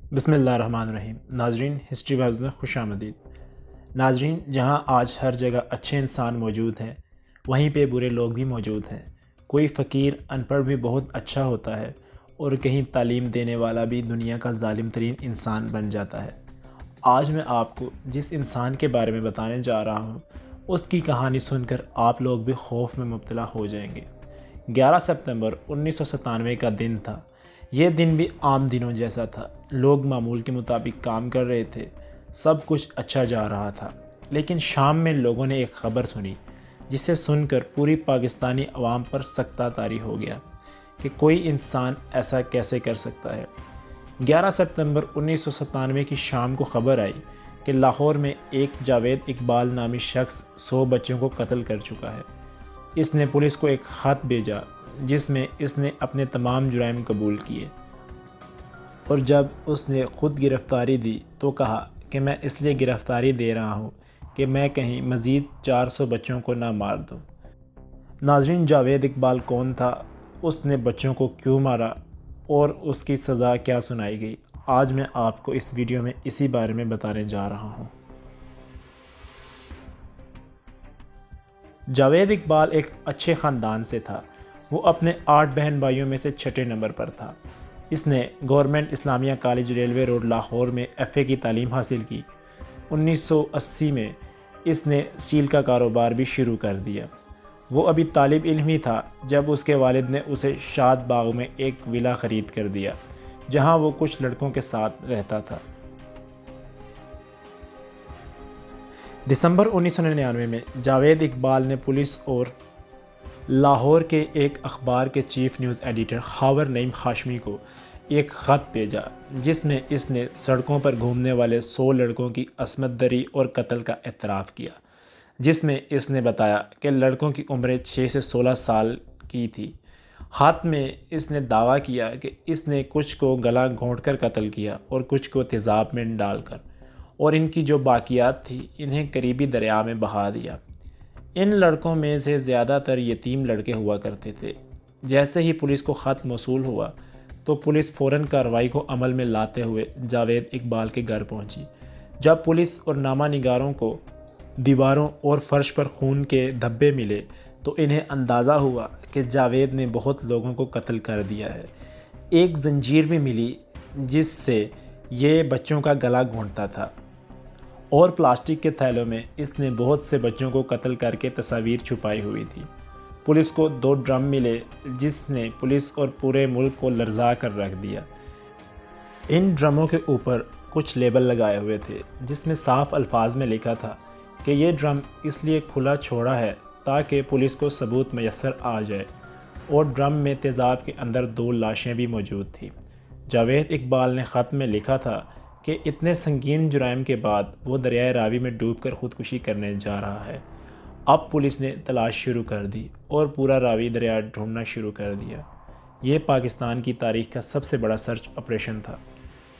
بسم اللہ الرحمن الرحیم۔ ناظرین، ہسٹری ویبز میں خوش آمدید۔ ناظرین، جہاں آج ہر جگہ اچھے انسان موجود ہیں، وہیں پہ برے لوگ بھی موجود ہیں۔ کوئی فقیر ان پڑھ بھی بہت اچھا ہوتا ہے اور کہیں تعلیم دینے والا بھی دنیا کا ظالم ترین انسان بن جاتا ہے۔ آج میں آپ کو جس انسان کے بارے میں بتانے جا رہا ہوں، اس کی کہانی سن کر آپ لوگ بھی خوف میں مبتلا ہو جائیں گے۔ 11 ستمبر 1997 کا دن تھا۔ یہ دن بھی عام دنوں جیسا تھا۔ لوگ معمول کے مطابق کام کر رہے تھے، سب کچھ اچھا جا رہا تھا۔ لیکن شام میں لوگوں نے ایک خبر سنی جسے سن کر پوری پاکستانی عوام پر سکتہ طاری ہو گیا کہ کوئی انسان ایسا کیسے کر سکتا ہے۔ 11 ستمبر 1997 کی شام کو خبر آئی کہ لاہور میں ایک جاوید اقبال نامی شخص 100 بچوں کو قتل کر چکا ہے۔ اس نے پولیس کو ایک خط بھیجا جس میں اس نے اپنے تمام جرائم قبول کیے، اور جب اس نے خود گرفتاری دی تو کہا کہ میں اس لیے گرفتاری دے رہا ہوں کہ میں کہیں مزید 400 بچوں کو نہ مار دوں۔ ناظرین، جاوید اقبال کون تھا؟ اس نے بچوں کو کیوں مارا اور اس کی سزا کیا سنائی گئی؟ آج میں آپ کو اس ویڈیو میں اسی بارے میں بتانے جا رہا ہوں۔ جاوید اقبال ایک اچھے خاندان سے تھا۔ وہ اپنے 8 بہن بھائیوں میں سے چھٹے نمبر پر تھا۔ اس نے گورنمنٹ اسلامیہ کالج ریلوے روڈ لاہور میں ایف اے کی تعلیم حاصل کی۔ 1980 میں اس نے اسٹیل کا کاروبار بھی شروع کر دیا۔ وہ ابھی طالب علم ہی تھا جب اس کے والد نے اسے شاد باغ میں ایک ولا خرید کر دیا جہاں وہ کچھ لڑکوں کے ساتھ رہتا تھا۔ دسمبر 1999 میں جاوید اقبال نے پولیس اور لاہور کے ایک اخبار کے چیف نیوز ایڈیٹر خاور نعیم ہاشمی کو ایک خط بھیجا جس میں اس نے سڑکوں پر گھومنے والے 100 لڑکوں کی عصمت دری اور قتل کا اعتراف کیا، جس میں اس نے بتایا کہ لڑکوں کی عمریں 6 سے 16 سال کی تھی۔ خط میں اس نے دعویٰ کیا کہ اس نے کچھ کو گلا گھونٹ کر قتل کیا اور کچھ کو تیزاب میں ڈال کر، اور ان کی جو باقیات تھی انہیں قریبی دریا میں بہا دیا۔ ان لڑکوں میں سے زیادہ تر یتیم لڑکے ہوا کرتے تھے۔ جیسے ہی پولیس کو خط موصول ہوا تو پولیس فوراً کارروائی کو عمل میں لاتے ہوئے جاوید اقبال کے گھر پہنچی۔ جب پولیس اور نامہ نگاروں کو دیواروں اور فرش پر خون کے دھبے ملے تو انہیں اندازہ ہوا کہ جاوید نے بہت لوگوں کو قتل کر دیا ہے۔ ایک زنجیر بھی ملی جس سے یہ بچوں کا گلا گھونٹتا تھا، اور پلاسٹک کے تھیلوں میں اس نے بہت سے بچوں کو قتل کر کے تصاویر چھپائی ہوئی تھی۔ پولیس کو 2 ڈرم ملے جس نے پولیس اور پورے ملک کو لرزا کر رکھ دیا۔ ان ڈرموں کے اوپر کچھ لیبل لگائے ہوئے تھے جس میں صاف الفاظ میں لکھا تھا کہ یہ ڈرم اس لیے کھلا چھوڑا ہے تاکہ پولیس کو ثبوت میسر آ جائے، اور ڈرم میں تیزاب کے اندر 2 لاشیں بھی موجود تھیں۔ جاوید اقبال نے خط میں لکھا تھا کہ اتنے سنگین جرائم کے بعد وہ دریائے راوی میں ڈوب کر خودکشی کرنے جا رہا ہے۔ اب پولیس نے تلاش شروع کر دی اور پورا راوی دریا ڈھونڈنا شروع کر دیا۔ یہ پاکستان کی تاریخ کا سب سے بڑا سرچ آپریشن تھا۔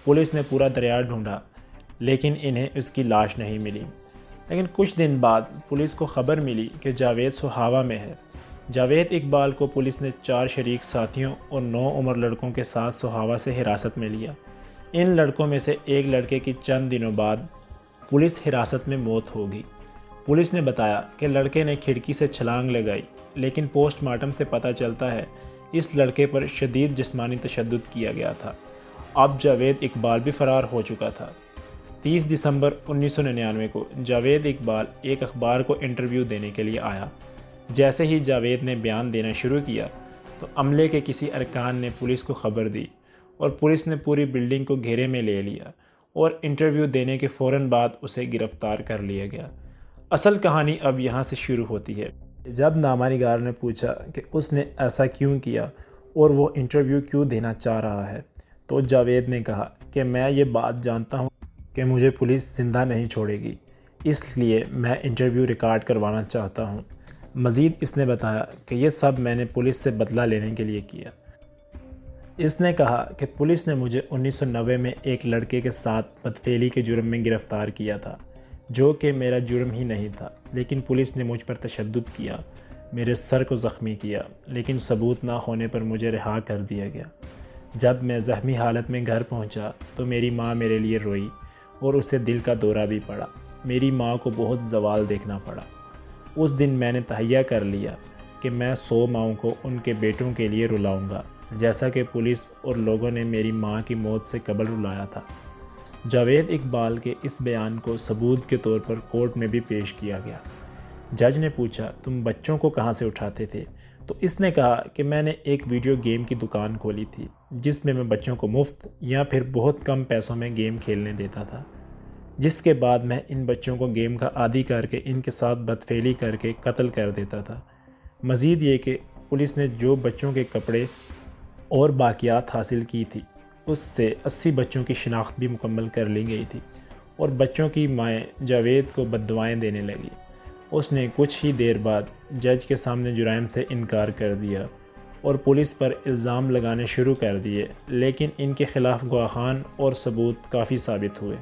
پولیس نے پورا دریا ڈھونڈا لیکن انہیں اس کی لاش نہیں ملی۔ لیکن کچھ دن بعد پولیس کو خبر ملی کہ جاوید سہاوا میں ہے۔ جاوید اقبال کو پولیس نے 4 شریک ساتھیوں اور 9 عمر لڑکوں کے ساتھ سہاوا سے حراست میں لیا۔ ان لڑکوں میں سے ایک لڑکے کی چند دنوں بعد پولیس حراست میں موت ہو گئی۔ پولیس نے بتایا کہ لڑکے نے کھڑکی سے چھلانگ لگائی، لیکن پوسٹ مارٹم سے پتہ چلتا ہے اس لڑکے پر شدید جسمانی تشدد کیا گیا تھا۔ اب جاوید اقبال بھی فرار ہو چکا تھا۔ 30 دسمبر 1999 کو جاوید اقبال ایک اخبار کو انٹرویو دینے کے لیے آیا۔ جیسے ہی جاوید نے بیان دینا شروع کیا تو عملے کے کسی ارکان نے پولیس کو خبر دی، اور پولیس نے پوری بلڈنگ کو گھیرے میں لے لیا، اور انٹرویو دینے کے فوراً بعد اسے گرفتار کر لیا گیا۔ اصل کہانی اب یہاں سے شروع ہوتی ہے۔ جب نامہ نگار نے پوچھا کہ اس نے ایسا کیوں کیا اور وہ انٹرویو کیوں دینا چاہ رہا ہے تو جاوید نے کہا کہ میں یہ بات جانتا ہوں کہ مجھے پولیس زندہ نہیں چھوڑے گی، اس لیے میں انٹرویو ریکارڈ کروانا چاہتا ہوں۔ مزید اس نے بتایا کہ یہ سب میں نے پولیس سے بدلہ لینے کے لیے کیا۔ اس نے کہا کہ پولیس نے مجھے 1990 میں ایک لڑکے کے ساتھ بدفعلی کے جرم میں گرفتار کیا تھا، جو کہ میرا جرم ہی نہیں تھا، لیکن پولیس نے مجھ پر تشدد کیا، میرے سر کو زخمی کیا، لیکن ثبوت نہ ہونے پر مجھے رہا کر دیا گیا۔ جب میں زخمی حالت میں گھر پہنچا تو میری ماں میرے لیے روئی اور اسے دل کا دورہ بھی پڑا۔ میری ماں کو بہت زوال دیکھنا پڑا۔ اس دن میں نے تہیہ کر لیا کہ میں 100 ماؤں کو ان کے بیٹوں کے لیے رلاؤں گا، جیسا کہ پولیس اور لوگوں نے میری ماں کی موت سے قبل رلایا تھا۔ جاوید اقبال کے اس بیان کو ثبوت کے طور پر کورٹ میں بھی پیش کیا گیا۔ جج نے پوچھا، تم بچوں کو کہاں سے اٹھاتے تھے؟ تو اس نے کہا کہ میں نے ایک ویڈیو گیم کی دکان کھولی تھی جس میں بچوں کو مفت یا پھر بہت کم پیسوں میں گیم کھیلنے دیتا تھا، جس کے بعد میں ان بچوں کو گیم کا عادی کر کے ان کے ساتھ بدفعلی کر کے قتل کر دیتا تھا۔ مزید یہ کہ پولیس نے جو بچوں کے کپڑے اور باقیات حاصل کی تھی اس سے 80 بچوں کی شناخت بھی مکمل کر لی گئی تھی، اور بچوں کی مائیں جاوید کو بددعائیں دینے لگی۔ اس نے کچھ ہی دیر بعد جج کے سامنے جرائم سے انکار کر دیا اور پولیس پر الزام لگانے شروع کر دیے، لیکن ان کے خلاف گواہان اور ثبوت کافی ثابت ہوئے۔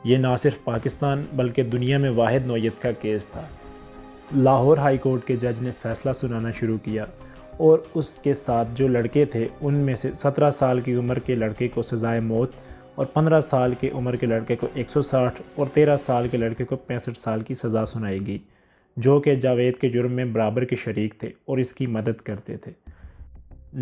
یہ نہ صرف پاکستان بلکہ دنیا میں واحد نوعیت کا کیس تھا۔ لاہور ہائی کورٹ کے جج نے فیصلہ سنانا شروع کیا اور اس کے ساتھ جو لڑکے تھے ان میں سے 17 سال کی عمر کے لڑکے کو سزائے موت اور 15 سال کی عمر کے لڑکے کو 160 اور 13 سال کے لڑکے کو 65 سال کی سزا سنائی گئی، جو کہ جاوید کے جرم میں برابر کے شریک تھے اور اس کی مدد کرتے تھے۔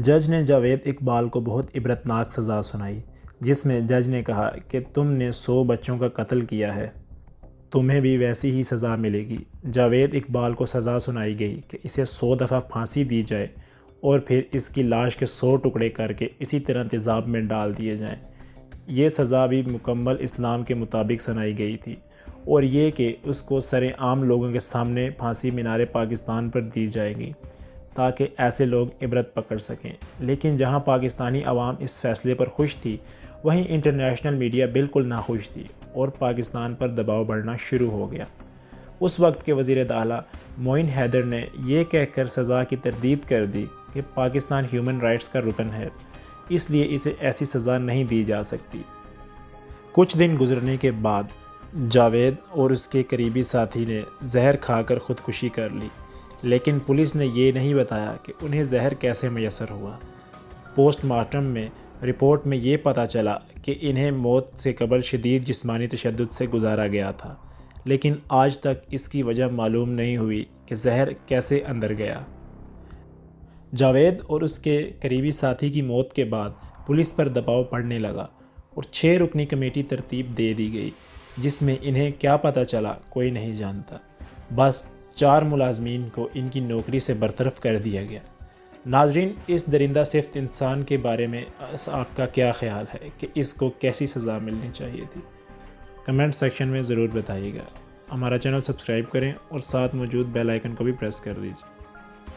جج نے جاوید اقبال کو بہت عبرتناک سزا سنائی، جس میں جج نے کہا کہ تم نے 100 بچوں کا قتل کیا ہے، تمہیں بھی ویسی ہی سزا ملے گی۔ جاوید اقبال کو سزا سنائی گئی کہ اسے 100 دفعہ پھانسی دی جائے اور پھر اس کی لاش کے 100 ٹکڑے کر کے اسی طرح تیزاب میں ڈال دیے جائیں۔ یہ سزا بھی مکمل اسلام کے مطابق سنائی گئی تھی، اور یہ کہ اس کو سر عام لوگوں کے سامنے پھانسی مینار پاکستان پر دی جائے گی تاکہ ایسے لوگ عبرت پکڑ سکیں۔ لیکن جہاں پاکستانی عوام اس فیصلے پر خوش تھی، وہیں انٹرنیشنل میڈیا بالکل ناخوش تھی اور پاکستان پر دباؤ بڑھنا شروع ہو گیا۔ اس وقت کے وزیر اعلیٰ معین حیدر نے یہ کہہ کر سزا کی تردید کر دی کہ پاکستان ہیومن رائٹس کا رکن ہے، اس لیے اسے ایسی سزا نہیں دی جا سکتی۔ کچھ دن گزرنے کے بعد جاوید اور اس کے قریبی ساتھی نے زہر کھا کر خودکشی کر لی، لیکن پولیس نے یہ نہیں بتایا کہ انہیں زہر کیسے میسر ہوا۔ پوسٹ مارٹم میں رپورٹ میں یہ پتہ چلا کہ انہیں موت سے قبل شدید جسمانی تشدد سے گزارا گیا تھا، لیکن آج تک اس کی وجہ معلوم نہیں ہوئی کہ زہر کیسے اندر گیا۔ جاوید اور اس کے قریبی ساتھی کی موت کے بعد پولیس پر دباؤ پڑنے لگا اور 6 رکنی کمیٹی ترتیب دے دی گئی، جس میں انہیں کیا پتہ چلا کوئی نہیں جانتا۔ بس 4 ملازمین کو ان کی نوکری سے برطرف کر دیا گیا۔ ناظرین، اس درندہ صفت انسان کے بارے میں آپ کا کیا خیال ہے کہ اس کو کیسی سزا ملنی چاہیے تھی؟ کمنٹ سیکشن میں ضرور بتائیے گا۔ ہمارا چینل سبسکرائب کریں اور ساتھ موجود بیل آئیکن کو بھی پریس کر دیجیے۔